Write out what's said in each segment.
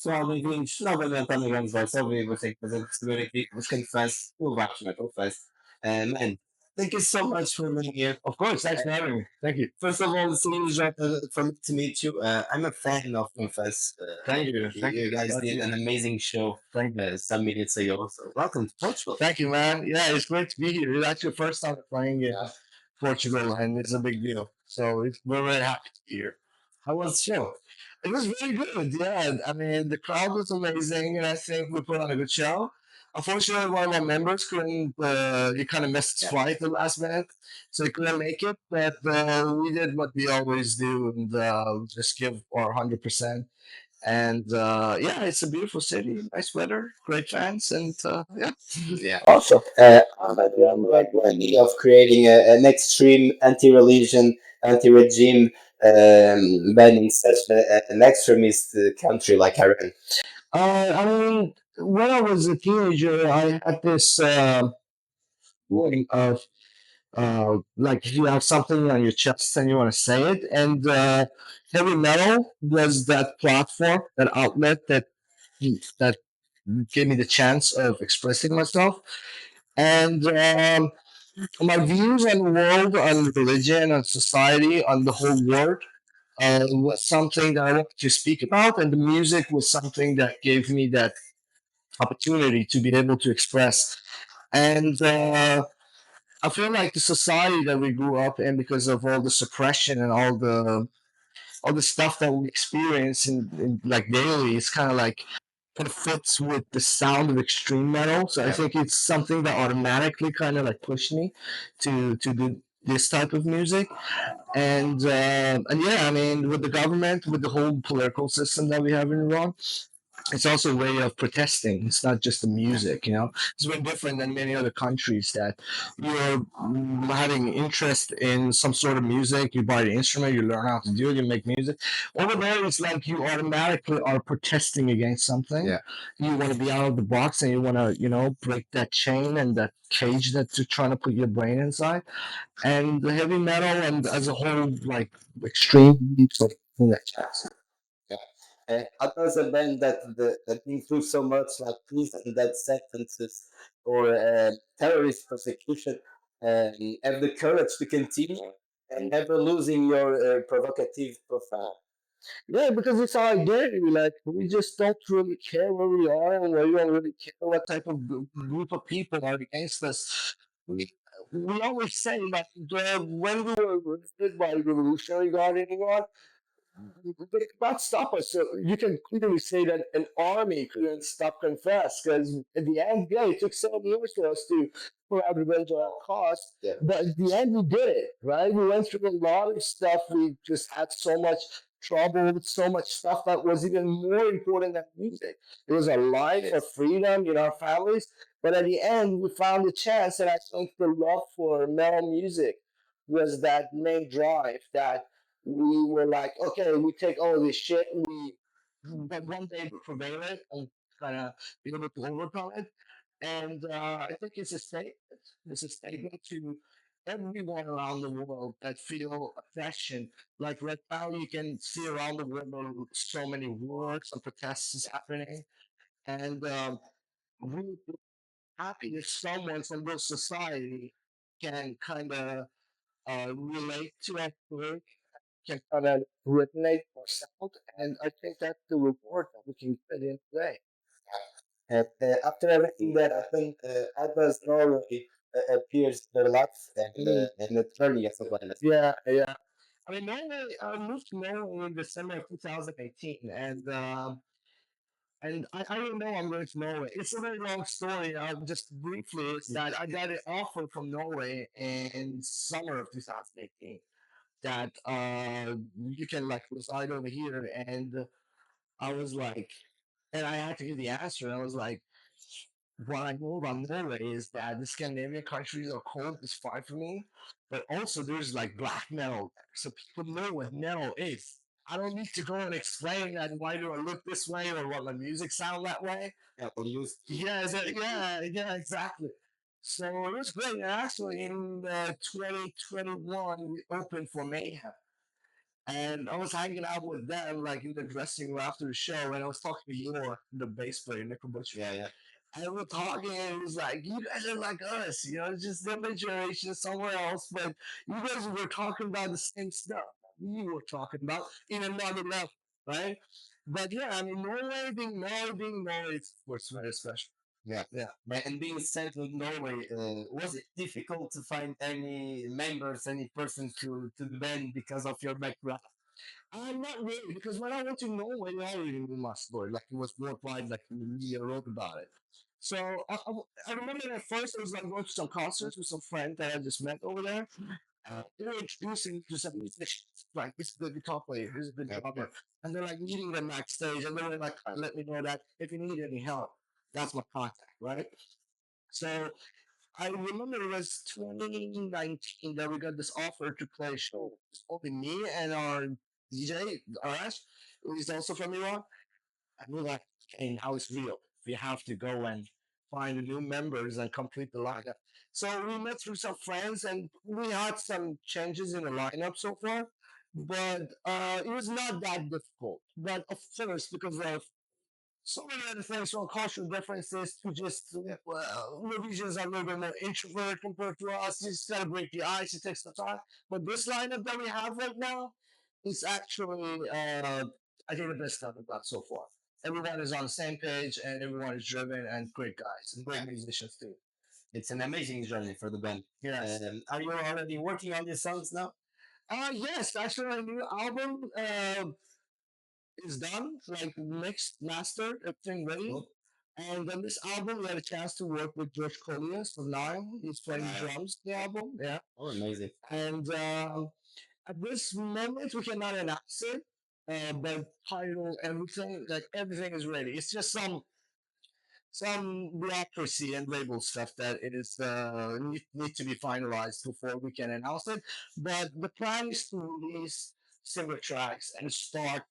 pessoal, bem-vindos novamente ao Undergroundsvoice. Ouvi você que fazer receber aqui os Fest, o Vagos Metal Fest. Man, thank you so much for being here. Of course, thanks for having me. Thank you. First of all, it's a pleasure for me to meet you. I'm a fan of Confess. Thank you. Thank You you. guys did an amazing show Thank you. some minutes ago. So welcome to Portugal. Thank you, man. Yeah, it's great to be here. It's actually the first time playing in Portugal, and it's a big deal. So we're very happy to be here. How was the show? It was very good. Yeah, I mean the crowd was amazing, and I think we put on a good show. Unfortunately, one of our members couldn't. He kind of missed his flight the last minute, so he couldn't make it. But we did what we always do, and just give our 100%. And yeah, it's a beautiful city, nice weather, great fans, and yeah. Yeah. Also, but I'm like idea of creating an extreme anti-religion, anti-regime banning such an extremist country like Iran. I mean, when I was a teenager, I had this feeling of like if you have something on your chest and you want to say it, and heavy metal was that platform, that outlet that gave me the chance of expressing myself. And my views on the world, on religion, on society, on the whole world was something that I wanted to speak about, and the music was something that gave me that opportunity to be able to express. And I feel like the society that we grew up in, because of all the suppression and all the stuff that we experience in like daily, it's kind of like kind of fits with the sound of extreme metal. So I think it's something that automatically kind of like pushed me to do this type of music. And yeah, I mean, with the government, with the whole political system that we have in Iran, it's also a way of protesting. It's not just the music, you know. It's very different than many other countries that you're having interest in some sort of music. You buy the instrument, you learn how to do it, you make music. Over there, it's like you automatically are protesting against something. Yeah. You want to be out of the box and you want to, you know, break that chain and that cage that you're trying to put your brain inside. And the heavy metal and as a whole, like extreme sort of thing that Yeah. Others a band that been through so much like prison, death sentences, or terrorist persecution, have the courage to continue and never losing your provocative profile. Yeah, because it's our identity. Like we just don't really care where we are, and we don't really care what type of group of people are against us. We we always say that when we were arrested by the Revolutionary Guard in Iran, they could not stop us. So you can clearly say that an army couldn't stop Confess because at the end, yeah, it took 7 years for us to for our revenge at all costs. Yeah. But at the end, we did it, right? We went through a lot of stuff. We just had so much trouble, so much stuff that was even more important than music. It was our life, our freedom, our families. But at the end, we found a chance, and I think the love for metal music was that main drive that we were like, okay, we take all this shit, but one day we prevail it and kind of be able to overcome it. And I think it's a statement. It's a statement to everyone around the world that feel oppression. Like right now, you can see around the world so many wars and protests is happening, and we're happy if someone from this society can kind of relate to that work, can kind of resonate or sound, and I think that's the reward that we can put in today. After everything that happened, Atlas Norway appears their life and eternity as well. Yeah, yeah. I mean, I moved to Norway in December of 2018, and I don't know I'm going to Norway. It's a very long story. Just briefly, it's that I got an offer from Norway in summer of 2018 that you can like reside over here, and I was like, and I had to give the answer. And I was like, what I know about Norway is that the Scandinavian countries are cold, it's fine for me. But also, there's like black metal, so people know what metal is. I don't need to go and explain that why do I look this way or what my music sound that way. Yeah, well, you Yeah, exactly. So it was great. And actually, in 2021, we opened for Mayhem. And I was hanging out with them like in the dressing room after the show, and I was talking to Yor, the bass player, Nick Butcher. Yeah, yeah. And we were talking, and it was like, you guys are like us, you know, it's just different generation somewhere else, but you guys were talking about the same stuff we were talking about in another level, right? But yeah, I mean, Norway, was very special. Yeah. Yeah. Right, and being sent to Norway, was it difficult to find any members, any person to the band because of your background? Not really, because when I went to Norway, I already knew my story. Like, it was worldwide, like, the media wrote about it. So I remember at first I was like going to some concerts with some friend that I just met over there. They were introducing to some musicians, like, this is the guitar player, this is the Yeah, drummer. And they're like meeting them backstage, and they were like, let me know that if you need any help, that's my contact, right? So I remember it was 2019 that we got this offer to play a show. It's only me and our DJ, Arash, who is also from Iran. And we're like, okay, now it's real. We have to go and find new members and complete the lineup. So we met through some friends and we had some changes in the lineup so far. But it was not that difficult. But of course, because of so many other things from cultural differences to just Norwegians are a little bit more introvert compared to us. You just gotta break the ice. It takes some time. But this lineup that we have right now is actually, I think, the best stuff we've got so far. Everyone is on the same page, and everyone is driven and great guys and great musicians too. it's an amazing journey for the band. Yes. Are you already working on your songs now? Yes, actually, our new album is done, like mixed, mastered, everything ready. Cool. And on this album, we had a chance to work with George Colliers from Nine. He's playing drums in the album. Yeah. Oh, amazing. And at this moment, we cannot announce it, but title, everything, like everything is ready. It's just some bureaucracy and label stuff that is need to be finalized before we can announce it. But the plan is to release single tracks and start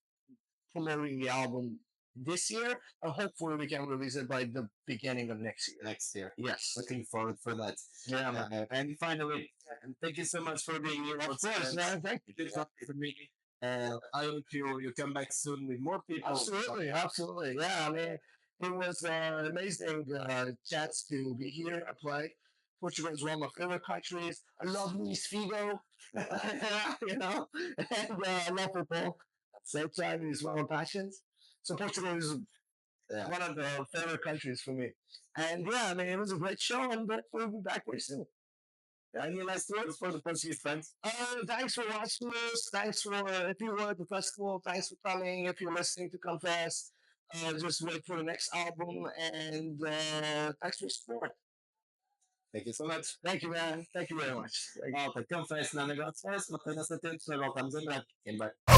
promoting the album this year, and hopefully we can release it by the beginning of next year. Next year. Yes. Looking forward for that. Yeah, man. And finally, thank you so much for being here. Of course, man. Thank you. Good talk for me. I hope you come back soon with more people. Absolutely, absolutely. Yeah, I mean, it was an amazing chance to be here and play. Portugal is one of my favorite countries. I love Luis Figo, you know, and I love football. At the same time, it's one of my passions. So Portugal is one of the favorite countries for me. And yeah, I mean, it was a great show, and we'll be back very soon. Any last words for the Portuguese fans? Thanks for watching this. Thanks for if you were at the festival. Thanks for coming. If you're listening to Confess, just wait for the next album. And thanks for your support. Thank you so much. Thank you, man. Thank you very much. Malta, Confess na Undergrounds Voice. Apenas atentos, nós voltamos em breve.